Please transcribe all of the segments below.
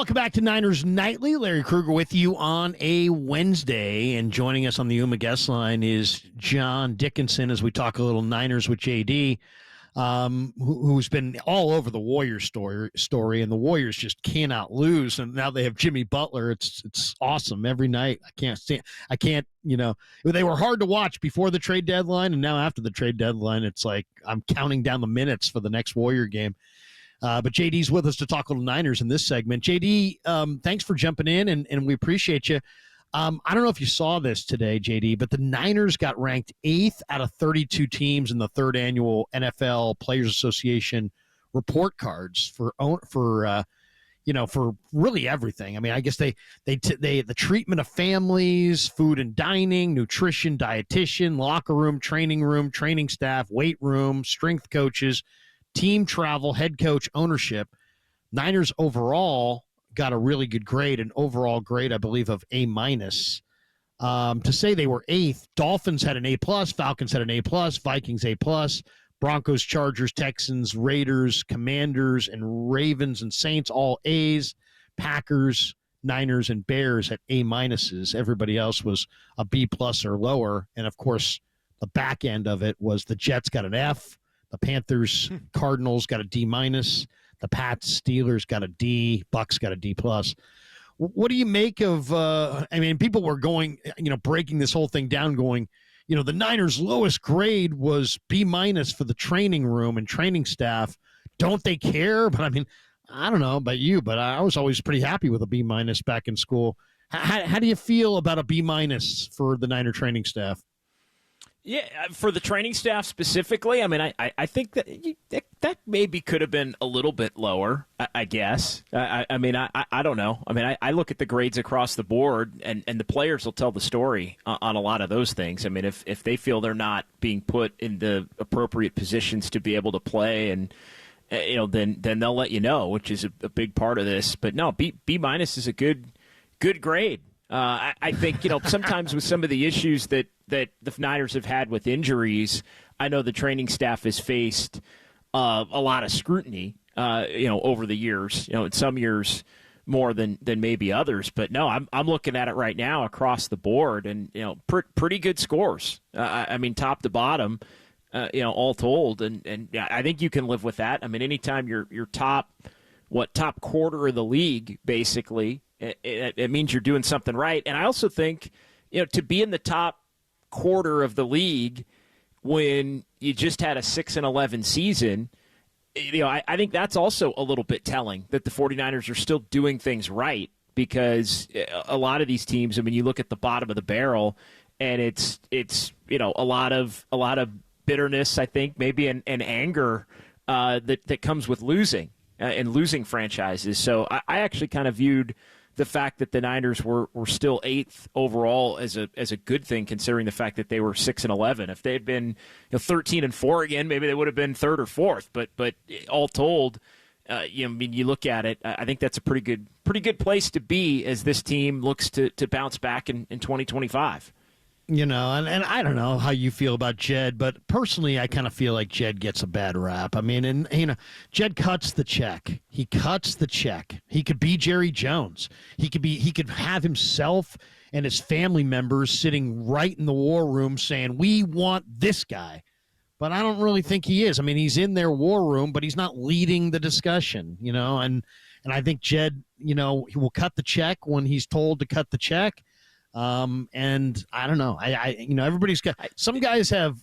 Welcome back to Niners Nightly. Larry Krueger with you on a Wednesday, and joining us on the UMA guest line is John Dickinson as we talk a little Niners with JD, who's been all over the Warriors story, and the Warriors just cannot lose. And now they have Jimmy Butler. It's awesome every night. I can't. They were hard to watch before the trade deadline, and now after the trade deadline, it's like I'm counting down the minutes for the next Warrior game. But JD's with us to talk a little Niners in this segment. JD, thanks for jumping in, and we appreciate you. I don't know if you saw this today, JD, but the Niners got ranked 8th out of 32 teams in the 3rd annual NFL Players Association report cards for really everything. I mean, I guess the treatment of families, food and dining, nutrition, dietitian, locker room, training staff, weight room, strength coaches, team travel, head coach, ownership. Niners overall got a really good grade, an overall grade, I believe, of A-. To say they were 8th, Dolphins had an A+, Falcons had an A+, Vikings A+, Broncos, Chargers, Texans, Raiders, Commanders, and Ravens and Saints all A's, Packers, Niners, and Bears at A-. Everybody else was a B+ or lower. And, of course, the back end of it was the Jets got an F, the Panthers, Cardinals got a D-. The Pats, Steelers got a D. Bucks got a D+. What do you make of, people were going, breaking this whole thing down going, the Niners' lowest grade was B- for the training room and training staff. Don't they care? But, I don't know about you, but I was always pretty happy with a B- back in school. How do you feel about a B- for the Niner training staff? Yeah, for the training staff specifically, I think that maybe could have been a little bit lower, I guess. I don't know. I look at the grades across the board, and the players will tell the story on a lot of those things. If they feel they're not being put in the appropriate positions to be able to play, and then they'll let you know, which is a big part of this. But no, B- is a good grade. I think, sometimes with some of the issues that the Niners have had with injuries, I know the training staff has faced a lot of scrutiny, over the years, in some years more than maybe others. But no, I'm looking at it right now across the board, and, pretty good scores. Top to bottom, all told. And yeah, I think you can live with that. Anytime you're top quarter of the league, basically, it means you're doing something right. And I also think, to be in the top quarter of the league when you just had a 6-11 season, I think that's also a little bit telling that the 49ers are still doing things right, because a lot of these teams, you look at the bottom of the barrel, and it's a lot of bitterness, I think, maybe an anger that comes with losing and losing franchises. So I actually kind of viewed the fact that the Niners were still 8th overall as a good thing, considering the fact that they were 6-11. If they had been 13-4 again, maybe they would have been 3rd or 4th. But all told, you look at it, I think that's a pretty good place to be as this team looks to bounce back in 2025. And I don't know how you feel about Jed, but personally, I kind of feel like Jed gets a bad rap. Jed cuts the check. He cuts the check. He could be Jerry Jones. He could have himself and his family members sitting right in the war room saying, "We want this guy." But I don't really think he is. He's in their war room, but he's not leading the discussion, and I think Jed, he will cut the check when he's told to cut the check. And I don't know. Everybody's got, some guys have,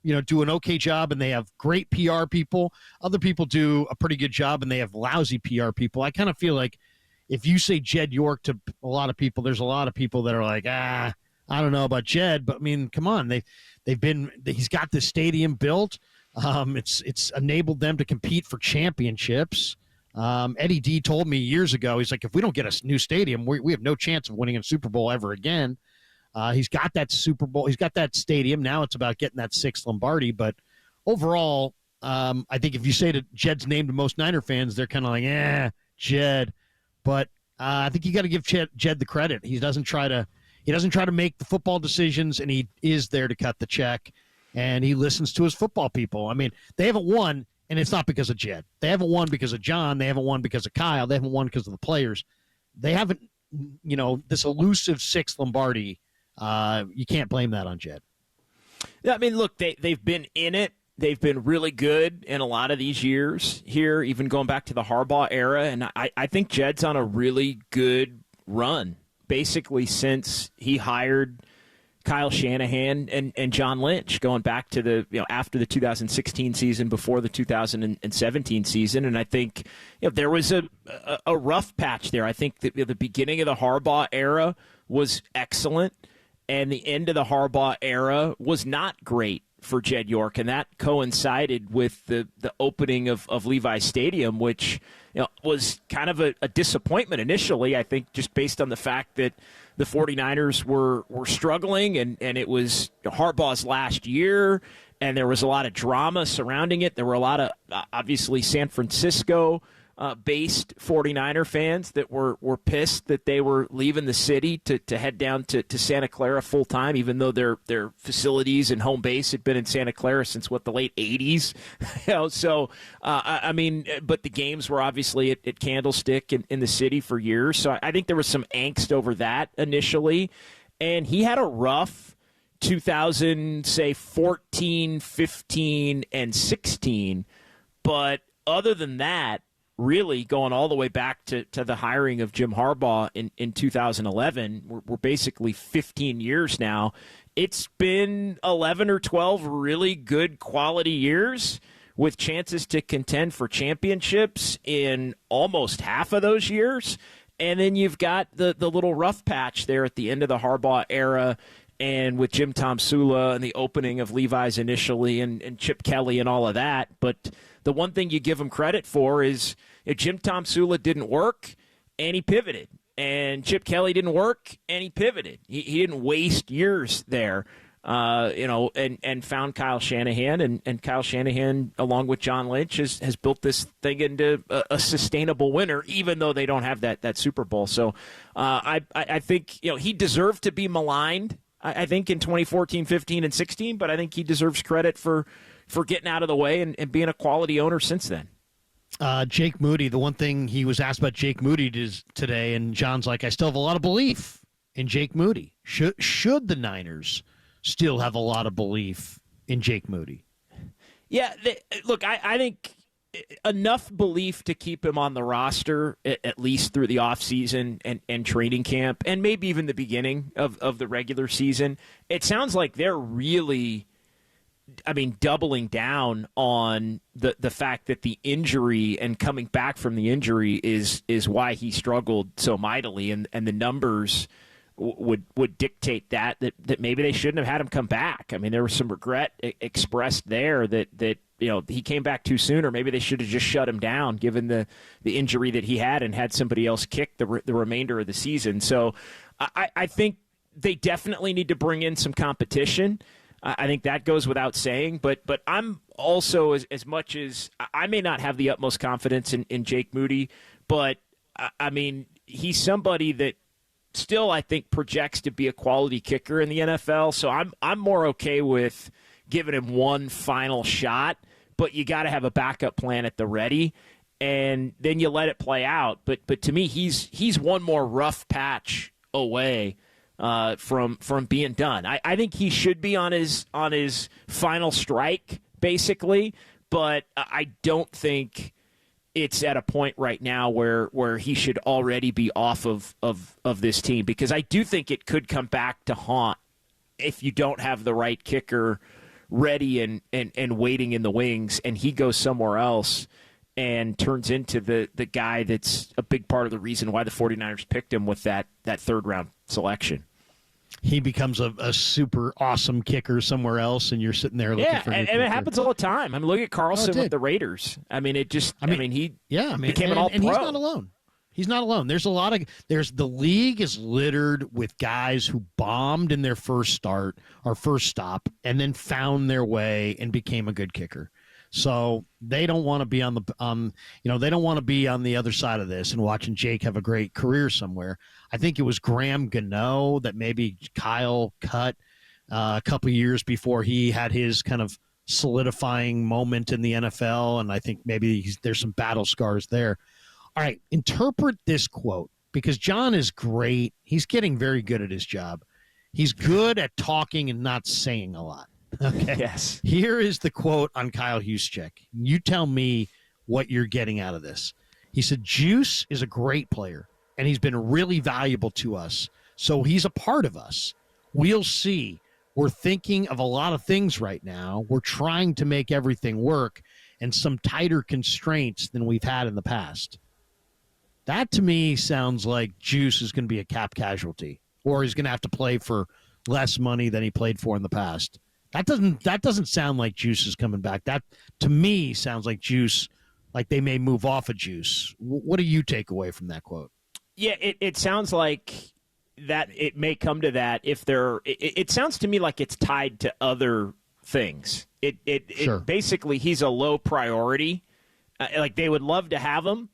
do an okay job and they have great PR people. Other people do a pretty good job and they have lousy PR people. I kind of feel like if you say Jed York to a lot of people, there's a lot of people that are like, I don't know about Jed, but come on, he's got this stadium built. It's enabled them to compete for championships. Eddie D told me years ago, he's like, if we don't get a new stadium, we have no chance of winning a Super Bowl ever again. He's got that Super Bowl. He's got that stadium. Now it's about getting that 6th Lombardi. But overall, I think if you say that Jed's name to most Niner fans, they're kind of like, Jed. But I think you got to give Jed the credit. He doesn't try to make the football decisions, and he is there to cut the check, and he listens to his football people. They haven't won. And it's not because of Jed. They haven't won because of John. They haven't won because of Kyle. They haven't won because of the players. they haven't, this elusive sixth Lombardi. You can't blame that on Jed. I mean, look, they've been in it. They've been really good in a lot of these years here, even going back to the Harbaugh era. And I think Jed's on a really good run, basically since he hired Kyle Shanahan and John Lynch, going back to the after the 2016 season, before the 2017 season. And I think there was a rough patch there. I think that the beginning of the Harbaugh era was excellent, and the end of the Harbaugh era was not great for Jed York, and that coincided with the opening of Levi's Stadium, which was kind of a disappointment initially, I think, just based on the fact that the 49ers were struggling, and it was Harbaugh's last year, and there was a lot of drama surrounding it. There were a lot of, obviously, San Francisco based 49er fans that were pissed that they were leaving the city to head down to Santa Clara full time, even though their facilities and home base had been in Santa Clara since the late 80s. So I mean, but the games were obviously at Candlestick in the city for years. So I think there was some angst over that initially, and he had a rough 2014, 15, and 16. But other than that, really going all the way back to the hiring of Jim Harbaugh in 2011, we're basically 15 years now. It's been 11 or 12 really good quality years with chances to contend for championships in almost half of those years. And then you've got the little rough patch there at the end of the Harbaugh era, and with Jim Tomsula and the opening of Levi's initially, and Chip Kelly and all of that. But the one thing you give him credit for is Jim Tomsula didn't work, and he pivoted. And Chip Kelly didn't work, and he pivoted. He didn't waste years there, and found Kyle Shanahan. And Kyle Shanahan, along with John Lynch, has built this thing into a sustainable winner, even though they don't have that Super Bowl. So I think he deserved to be maligned, I think, in 2014, 15, and 16, but I think he deserves credit for getting out of the way and being a quality owner since then. Jake Moody, the one thing he was asked about Jake Moody today, and John's like, I still have a lot of belief in Jake Moody. Should the Niners still have a lot of belief in Jake Moody? Yeah, look, I think enough belief to keep him on the roster, at least through the offseason and training camp, and maybe even the beginning of the regular season. It sounds like they're really, doubling down on the fact that the injury and coming back from the injury is why he struggled so mightily, and the numbers would dictate that maybe they shouldn't have had him come back. I mean, there was some regret expressed there that he came back too soon, or maybe they should have just shut him down given the injury that he had and had somebody else kick the remainder of the season. So I think they definitely need to bring in some competition. I think that goes without saying, but I'm also, as much as I may not have the utmost confidence in Jake Moody, but he's somebody that still, I think, projects to be a quality kicker in the NFL. So I'm more okay with giving him one final shot, but you got to have a backup plan at the ready, and then you let it play out. But to me, he's one more rough patch away from being done. I think he should be on his final strike, basically, but I don't think it's at a point right now where he should already be off of this team, because I do think it could come back to haunt if you don't have the right kicker ready and waiting in the wings, and he goes somewhere else and turns into the guy that's a big part of the reason why the 49ers picked him with that third-round selection. He becomes a super awesome kicker somewhere else, and you're sitting there looking for him. And it happens all the time. Look at Carlson with the Raiders. He became an all-pro. And he's not alone. He's not alone. The league is littered with guys who bombed in their first start or first stop and then found their way and became a good kicker. So they don't want to be they don't want to be on the other side of this and watching Jake have a great career somewhere. I think it was Graham Gano that maybe Kyle cut a couple years before he had his kind of solidifying moment in the NFL, and I think maybe there's some battle scars there. All right, interpret this quote. because John is great. He's getting very good at his job. He's good at talking and not saying a lot. Okay. Yes. Here is the quote on Kyle Juszczyk. You tell me what you're getting out of this. He said, Juice is a great player, and he's been really valuable to us. So he's a part of us. We'll see. We're thinking of a lot of things right now. We're trying to make everything work and some tighter constraints than we've had in the past. That to me sounds like Juice is going to be a cap casualty, or he's going to have to play for less money than he played for in the past. That doesn't sound like Juice is coming back. That to me sounds like Juice, like they may move off of Juice. What do you take away from that quote? Yeah, it sounds like that it may come to that if they're. It sounds to me like it's tied to other things. Sure. Basically he's a low priority. Like they would love to have him,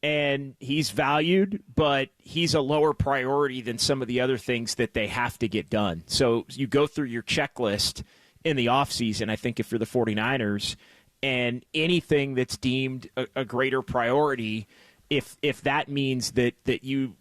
and he's valued, but he's a lower priority than some of the other things that they have to get done. So you go through your checklist in the offseason, I think, if you're the 49ers, and anything that's deemed a greater priority, if that means that you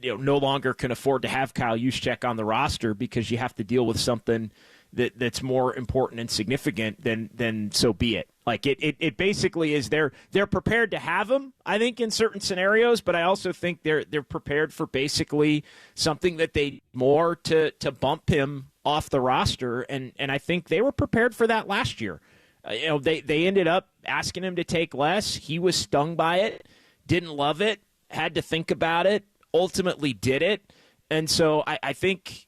no longer can afford to have Kyle Juszczyk on the roster because you have to deal with something that's more important and significant, then so be it. Like it basically is they're prepared to have him, I think, in certain scenarios, but I also think they're prepared for basically something that they more to bump him off the roster, and I think they were prepared for that last year. They ended up asking him to take less. He was stung by it, didn't love it, had to think about it, ultimately did it. And so I think,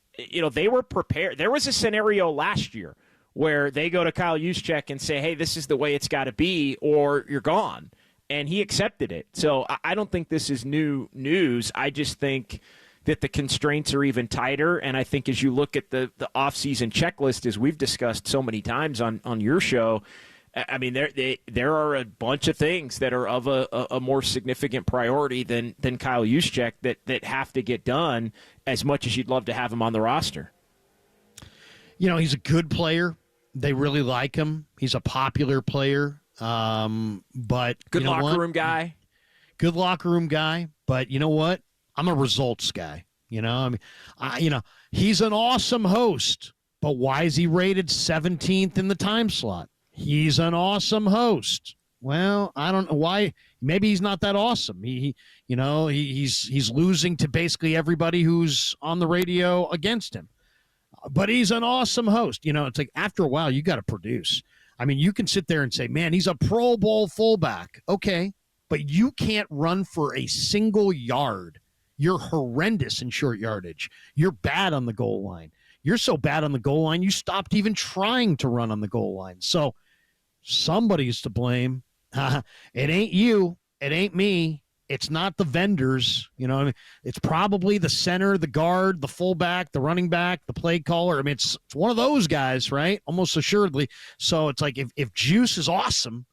they were prepared. There was a scenario last year where they go to Kyle Juszczyk and say, hey, this is the way it's got to be or you're gone. And he accepted it. So I don't think this is new news. I just think that the constraints are even tighter. And I think as you look at the offseason checklist, as we've discussed so many times on your show, I mean, there are a bunch of things that are of a more significant priority than Kyle Juszczyk that have to get done as much as you'd love to have him on the roster. He's a good player. They really like him. He's a popular player. But good locker room guy. Good locker room guy. But you know what? I'm a results guy. He's an awesome host. But why is he rated 17th in the time slot? He's an awesome host. Well, I don't know why. Maybe he's not that awesome. He's losing to basically everybody who's on the radio against him. But he's an awesome host. It's like after a while you got to produce. I mean, you can sit there and say, "Man, he's a Pro Bowl fullback." Okay, but you can't run for a single yard. You're horrendous in short yardage. You're bad on the goal line. You're so bad on the goal line, you stopped even trying to run on the goal line. So somebody's to blame. It ain't you. It ain't me. It's not the vendors. It's probably the center, the guard, the fullback, the running back, the play caller. I mean, it's one of those guys, right? Almost assuredly. So it's like if Juice is awesome,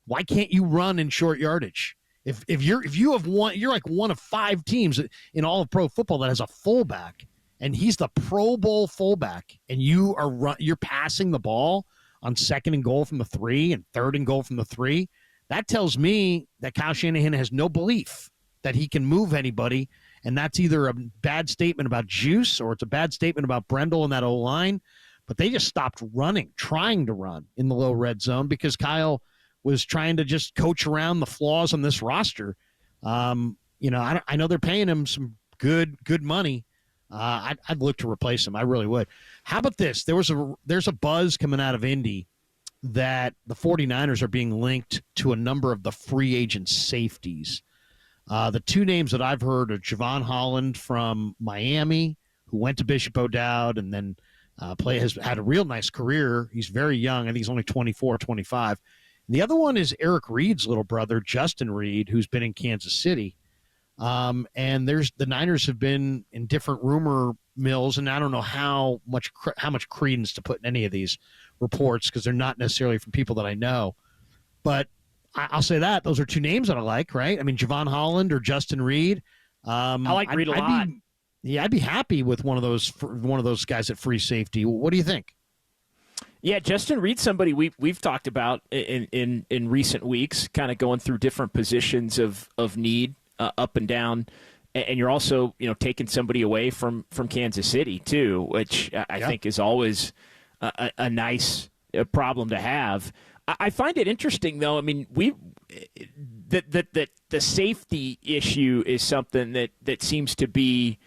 why can't you run in short yardage? If you have one, you're like one of 5 teams in all of pro football that has a fullback, and he's the Pro Bowl fullback, and you're passing the ball on 2nd and goal from the 3 and 3rd and goal from the 3. That tells me that Kyle Shanahan has no belief that he can move anybody, and that's either a bad statement about Juice or it's a bad statement about Brendel and that O-line. But they just stopped trying to run in the low red zone because Kyle was trying to just coach around the flaws on this roster. I know they're paying him some good money. I'd look to replace him. I really would. How about this? There's a buzz coming out of Indy that the 49ers are being linked to a number of the free agent safeties. The 2 names that I've heard are Javon Holland from Miami, who went to Bishop O'Dowd and then has had a real nice career. He's very young. I think he's only 24, 25. And the other one is Eric Reed's little brother, Justin Reed, who's been in Kansas City. And the Niners have been in different rumor mills, and I don't know how much credence to put in any of these reports because they're not necessarily from people that I know. But I'll say that those are 2 names that I like, right? I mean, Javon Holland or Justin Reed. I like Reed a lot. I'd be happy with one of those guys at free safety. What do you think? Yeah, Justin Reed's somebody we've talked about in recent weeks, kind of going through different positions of need up and down and you're also taking somebody away from Kansas City too, which I think is always a nice problem to have. I find it interesting though. I mean, that the safety issue is something that seems to be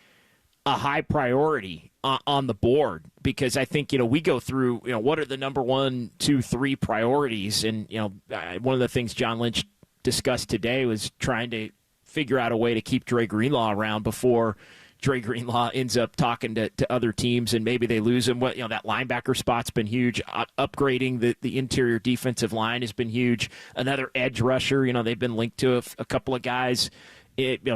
a high priority on the board, because I think we go through what are the number 1, 2, 3 priorities, and one of the things John Lynch discussed today was trying to figure out a way to keep Dre Greenlaw around before Dre Greenlaw ends up talking to other teams and maybe they lose him. That linebacker spot's been huge. Upgrading the interior defensive line has been huge. Another edge rusher, they've been linked to a couple of guys,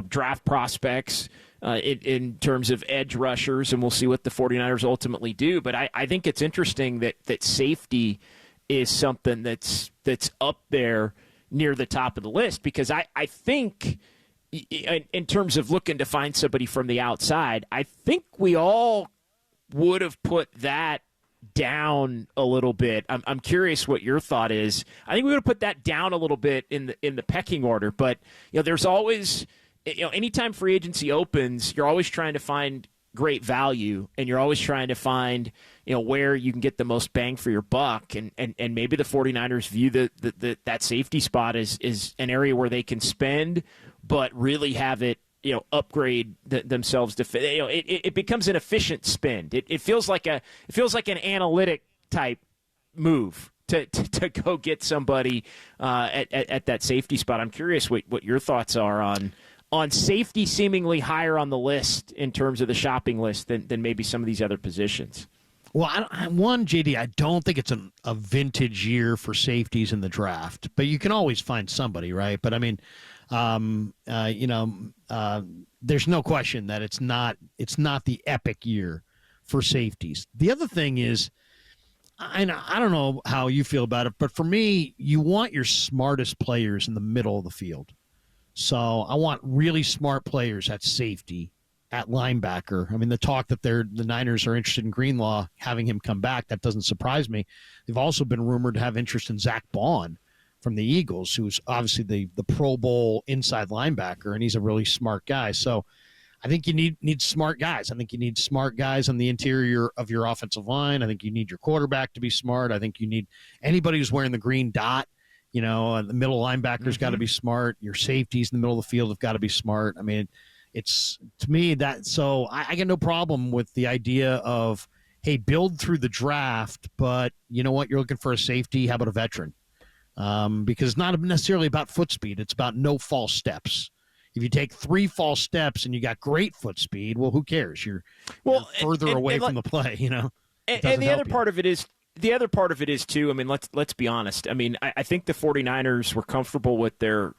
draft prospects in terms of edge rushers, and we'll see what the 49ers ultimately do. But I think it's interesting that safety is something that's up there near the top of the list, because I think in terms of looking to find somebody from the outside, I think we all would have put that down a little bit. I'm curious what your thought is. I think we would have put that down a little bit in the pecking order, but there's always anytime free agency opens, you're always trying to find great value, and you're always trying to find where you can get the most bang for your buck, and maybe the 49ers view that safety spot is an area where they can spend but really have it upgrade themselves to fit. It becomes an efficient spend. It feels like an analytic type move to go get somebody at that safety spot. I'm curious what your thoughts are on safety, seemingly higher on the list in terms of the shopping list than maybe some of these other positions. Well, JD, I don't think it's a vintage year for safeties in the draft, but you can always find somebody, right? But I mean, there's no question that it's not the epic year for safeties. The other thing is, I don't know how you feel about it, but for me, you want your smartest players in the middle of the field. So I want really smart players at safety, at linebacker. I mean, the talk that the Niners are interested in Greenlaw, having him come back, that doesn't surprise me. They've also been rumored to have interest in Zach Bond from the Eagles, who's obviously the Pro Bowl inside linebacker, and he's a really smart guy. So I think you need smart guys. I think you need smart guys on the interior of your offensive line. I think you need your quarterback to be smart. I think you need anybody who's wearing the green dot. The middle linebacker's got to be smart. Your safeties in the middle of the field have got to be smart. I mean, it's to me that. So I get no problem with the idea of, hey, build through the draft, but you know what? You're looking for a safety. How about a veteran? Because it's not necessarily about foot speed. It's about no false steps. If you take 3 false steps and you got great foot speed, well, who cares? You're further away from the play, And the other part of it is, too, I mean, let's be honest. I mean, I think the 49ers were comfortable with their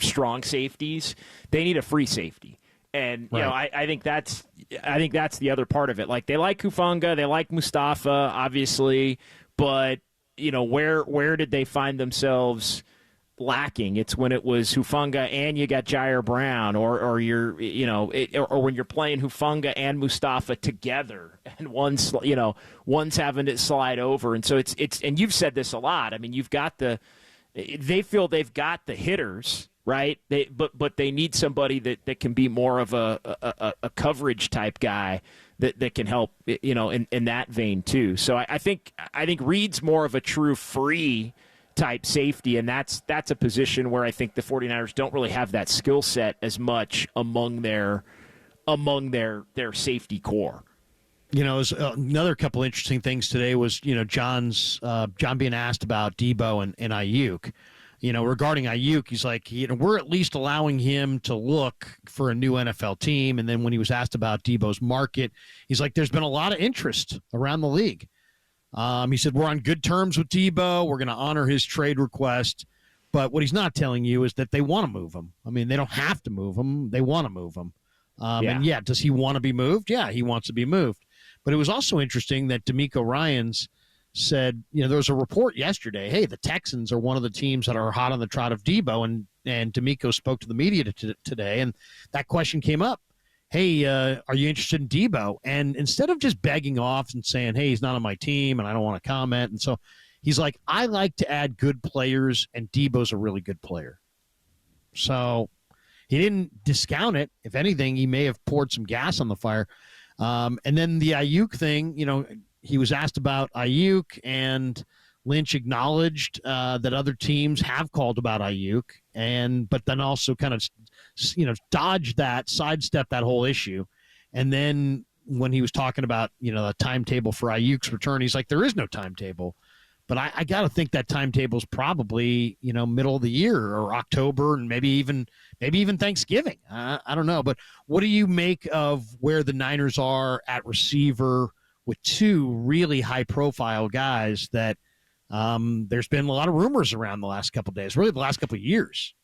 strong safeties. They need a free safety. And, right. I think that's the other part of it. Like, they like Hufanga, they like Mustafa, obviously, but, where did they find themselves lacking? It's when it was Hufanga and you got Jair Brown, or you're, or when you're playing Hufanga and Mustafa together, and one's having to slide over. And so it's and you've said this a lot. I mean, they feel they've got the hitters, right? But they need somebody that can be more of a coverage type guy that can help, in that vein too. So I think Reed's more of a true free type safety, and that's a position where I think the 49ers don't really have that skill set as much among their safety core. Another couple interesting things today was, John being asked about Debo and Ayuk. Regarding Ayuk, he's like, we're at least allowing him to look for a new NFL team. And then when he was asked about Debo's market, he's like, there's been a lot of interest around the league. He said, we're on good terms with Debo. We're going to honor his trade request. But what he's not telling you is that they want to move him. I mean, they don't have to move him. They want to move him. And does he want to be moved? Yeah, he wants to be moved. But it was also interesting that D'Amico Ryans said, there was a report yesterday, hey, the Texans are one of the teams that are hot on the trot of Debo. And D'Amico spoke to the media today, and that question came up. Hey, are you interested in Debo? And instead of just begging off and saying, hey, he's not on my team and I don't want to comment. And so he's like, I like to add good players, and Debo's a really good player. So he didn't discount it. If anything, he may have poured some gas on the fire. And then the Ayuk thing, he was asked about Ayuk, and Lynch acknowledged that other teams have called about Ayuk, but then also kind of, dodged that, sidestepped that whole issue. And then when he was talking about, the timetable for Ayuk's return, he's like, there is no timetable. But I got to think that timetable is probably, middle of the year or October, and maybe even Thanksgiving. I don't know. But what do you make of where the Niners are at receiver with two really high-profile guys that there's been a lot of rumors around the last couple of days, really the last couple of years?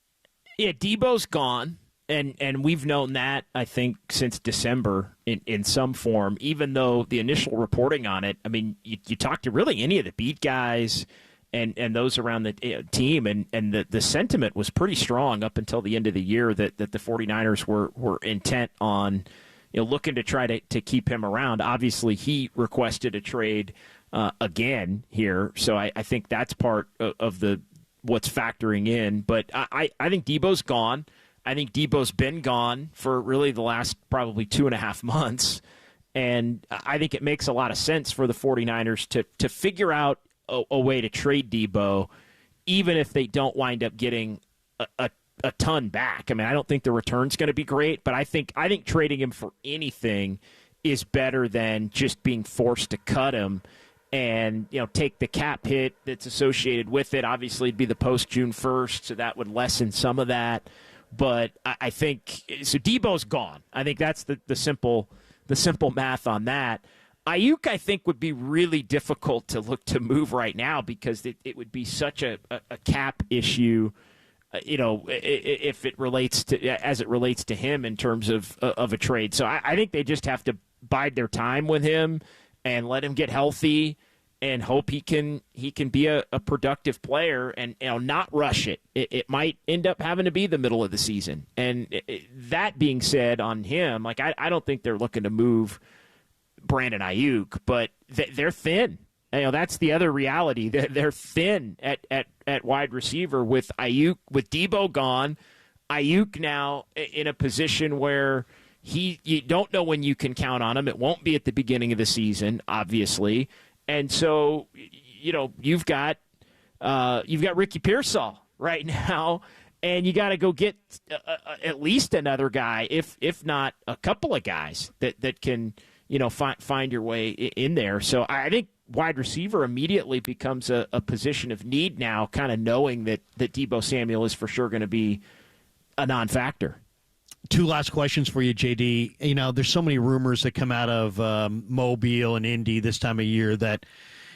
Yeah, Debo's gone. And we've known that, I think, since December in some form, even though the initial reporting on it, I mean, you talk to really any of the beat guys and those around the team, and the sentiment was pretty strong up until the end of the year that the 49ers were intent on looking to try to keep him around. Obviously, he requested a trade again here, so I think that's part of what's factoring in. But I think Debo's gone. I think Debo's been gone for really the last probably 2.5 months, and I think it makes a lot of sense for the 49ers to figure out a way to trade Debo, even if they don't wind up getting a ton back. I mean, I don't think the return's going to be great, but I think trading him for anything is better than just being forced to cut him and take the cap hit that's associated with it. Obviously, it'd be the post June 1st, so that would lessen some of that. But I think so. Debo's gone. I think that's the simple math on that. Ayuk, I think, would be really difficult to look to move right now because it would be such a cap issue. If it relates to him in terms of a trade. So I think they just have to bide their time with him and let him get healthy and hope he can be a productive player and not rush it. It might end up having to be the middle of the season. And that being said on him, like I don't think they're looking to move Brandon Ayuk, but they're thin. That's the other reality. They're thin at wide receiver with Ayuk, with Debo gone. Ayuk now in a position where you don't know when you can count on him. It won't be at the beginning of the season, obviously. And so, you've got Ricky Pearsall right now, and you got to go get at least another guy, if not a couple of guys that can, find your way in there. So I think wide receiver immediately becomes a position of need now, kind of knowing that Debo Samuel is for sure going to be a non-factor. Two last questions for you, JD. There's so many rumors that come out of Mobile and Indy this time of year that,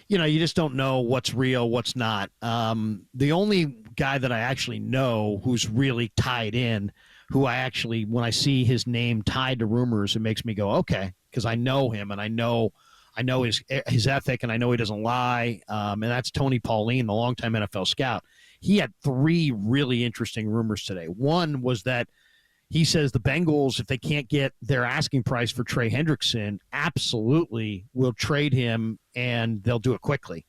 you just don't know what's real, what's not. The only guy that I actually know who's really tied in, who I actually, when I see his name tied to rumors, it makes me go, okay, because I know him and I know his ethic and I know he doesn't lie. And that's Tony Pauline, the longtime NFL scout. He had 3 really interesting rumors today. One was that he says the Bengals, if they can't get their asking price for Trey Hendrickson, absolutely will trade him, and they'll do it quickly.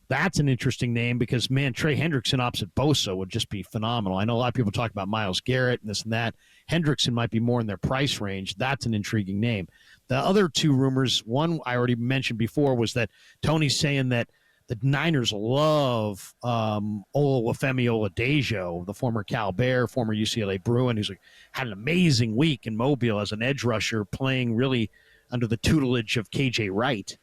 That's an interesting name because, man, Trey Hendrickson opposite Bosa would just be phenomenal. I know a lot of people talk about Myles Garrett and this and that. Hendrickson might be more in their price range. That's an intriguing name. The other 2 rumors, one I already mentioned before, was that Tony's saying that the Niners love Olufemi Oladejo, the former Cal Bear, former UCLA Bruin, who's had an amazing week in Mobile as an edge rusher, playing really under the tutelage of KJ Wright.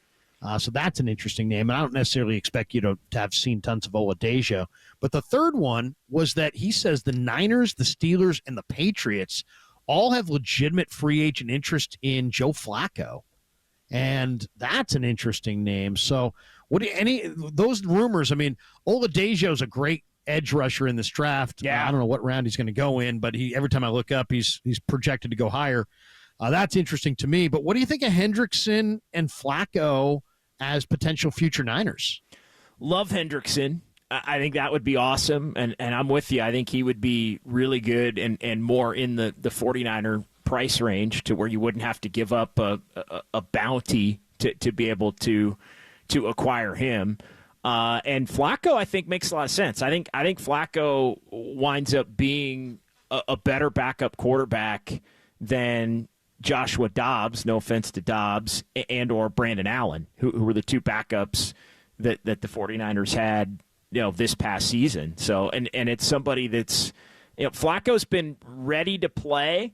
So that's an interesting name. And I don't necessarily expect you to have seen tons of Oladejo. But the third one was that he says the Niners, the Steelers, and the Patriots all have legitimate free agent interest in Joe Flacco. And that's an interesting name. So those rumors, I mean, Oladejo's a great edge rusher in this draft. Yeah. I don't know what round he's going to go in, but every time I look up, he's projected to go higher. That's interesting to me. But what do you think of Hendrickson and Flacco as potential future Niners? Love Hendrickson. I think that would be awesome, and I'm with you. I think he would be really good and more in the 49er price range to where you wouldn't have to give up a bounty to be able to acquire him. And Flacco, I think, makes a lot of sense. I think Flacco winds up being a better backup quarterback than Joshua Dobbs, no offense to Dobbs, and or Brandon Allen, who were the two backups that the 49ers had, this past season. So, and it's somebody that's, Flacco's been ready to play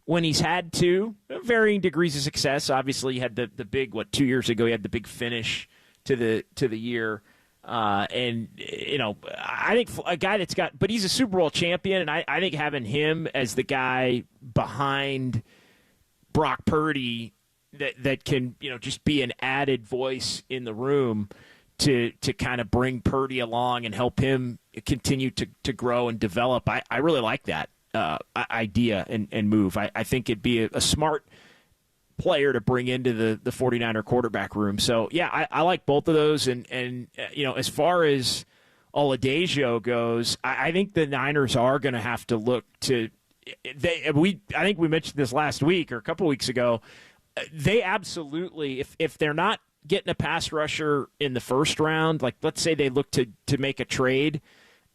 when he's had to, varying degrees of success. Obviously, he had the big, 2 years ago, he had the big finish to the year. And, I think a guy that's got, but he's a Super Bowl champion, and I think having him as the guy behind Brock Purdy that can, just be an added voice in the room to kind of bring Purdy along and help him continue to grow and develop. I really like that idea and move. I think it'd be a smart player to bring into the 49er quarterback room. So, yeah, I like both of those. And as far as Oladejo goes, I think the Niners are going to have to look to I think we mentioned this last week or a couple weeks ago. They absolutely, if they're not getting a pass rusher in the first round, like let's say they look to make a trade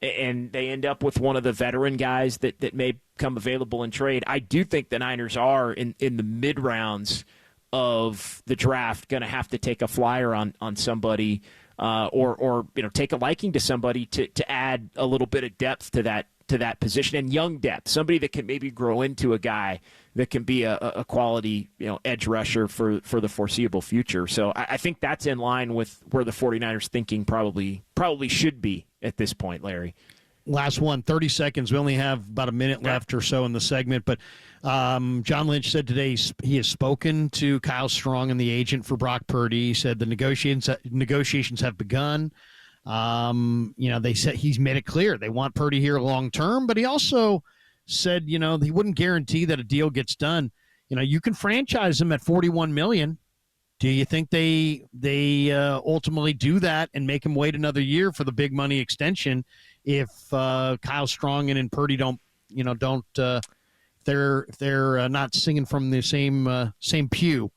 and they end up with one of the veteran guys that may come available in trade, I do think the Niners are in the mid rounds of the draft going to have to take a flyer on somebody or take a liking to somebody to add a little bit of depth to that position, and young depth, somebody that can maybe grow into a guy that can be a quality edge rusher for the foreseeable future. So I think that's in line with where the 49ers thinking probably should be at this point, Larry. Last one, 30 seconds. We only have about a minute left or so in the segment, but John Lynch said today he has spoken to Kyle Strong and the agent for Brock Purdy. He said the negotiations have begun. They said he's made it clear they want Purdy here long term, but he also said, he wouldn't guarantee that a deal gets done. You can franchise him at $41 million. Do you think they ultimately do that and make him wait another year for the big money extension if Kyle Strong and Purdy don't they're not singing from the same pew?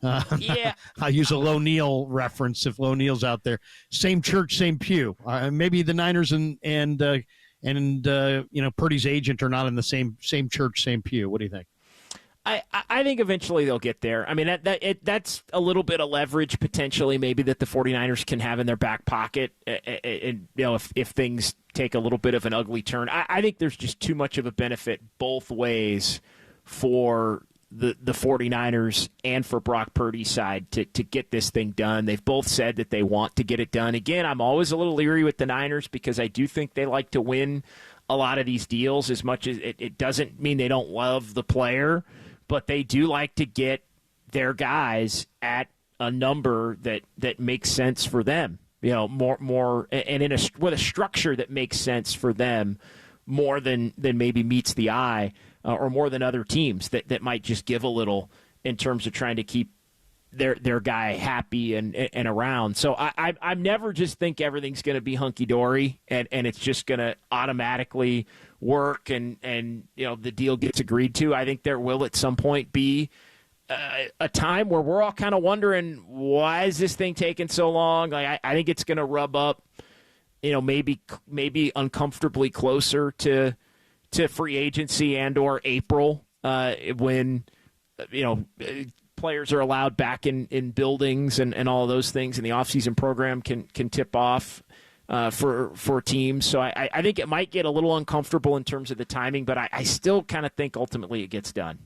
Yeah, I'll use a Low Neal reference if Low Neal's out there. Same church, same pew. Maybe the Niners and Purdy's agent are not in the same church, same pew. What do you think? I think eventually they'll get there. I mean, that's a little bit of leverage potentially maybe that the 49ers can have in their back pocket, and if things take a little bit of an ugly turn. I think there's just too much of a benefit both ways for the 49ers and for Brock Purdy's side to get this thing done. They've both said that they want to get it done. Again, I'm always a little leery with the Niners because I do think they like to win a lot of these deals, as much as it doesn't mean they don't love the player, but they do like to get their guys at a number that makes sense for them. More and with a structure that makes sense for them more than maybe meets the eye. Or more than other teams that might just give a little in terms of trying to keep their guy happy and around. So I never just think everything's going to be hunky-dory and it's just going to automatically work and the deal gets agreed to. I think there will at some point be a time where we're all kind of wondering, why is this thing taking so long? Like I think it's going to rub up, maybe uncomfortably closer to free agency and or April when players are allowed back in buildings and all of those things, and the offseason program can tip off for teams. So I think it might get a little uncomfortable in terms of the timing, but I still kind of think ultimately it gets done.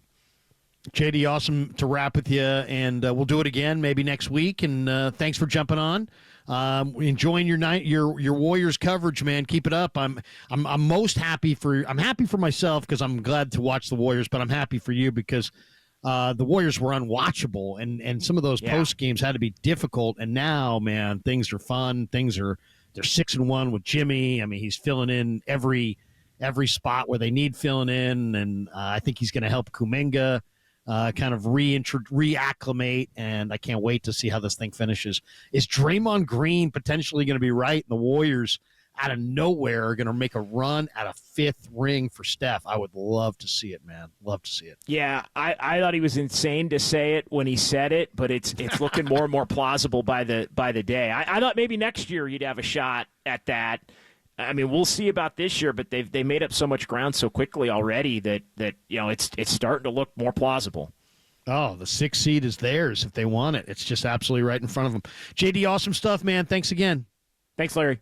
JD, awesome to wrap with you, and we'll do it again maybe next week. And thanks for jumping on. Enjoying your Warriors coverage, man. Keep it up. I'm happy for myself because I'm glad to watch the Warriors, but I'm happy for you because the Warriors were unwatchable, and some of those post games had to be difficult. And now, man, things are fun. They're 6-1 with Jimmy. I mean, he's filling in every spot where they need filling in, and I think he's going to help Kuminga kind of reacclimate, and I can't wait to see how this thing finishes. Is Draymond Green potentially going to be right, and the Warriors out of nowhere are going to make a run at a fifth ring for Steph? I would love to see it, man. Love to see it. Yeah, I thought he was insane to say it when he said it, but it's looking more and more plausible by the day. I thought maybe next year you'd have a shot at that. I mean, we'll see about this year, but they made up so much ground so quickly already that it's starting to look more plausible. Oh, the 6th seed is theirs if they want it. It's just absolutely right in front of them. JD, awesome stuff, man. Thanks again. Thanks, Larry.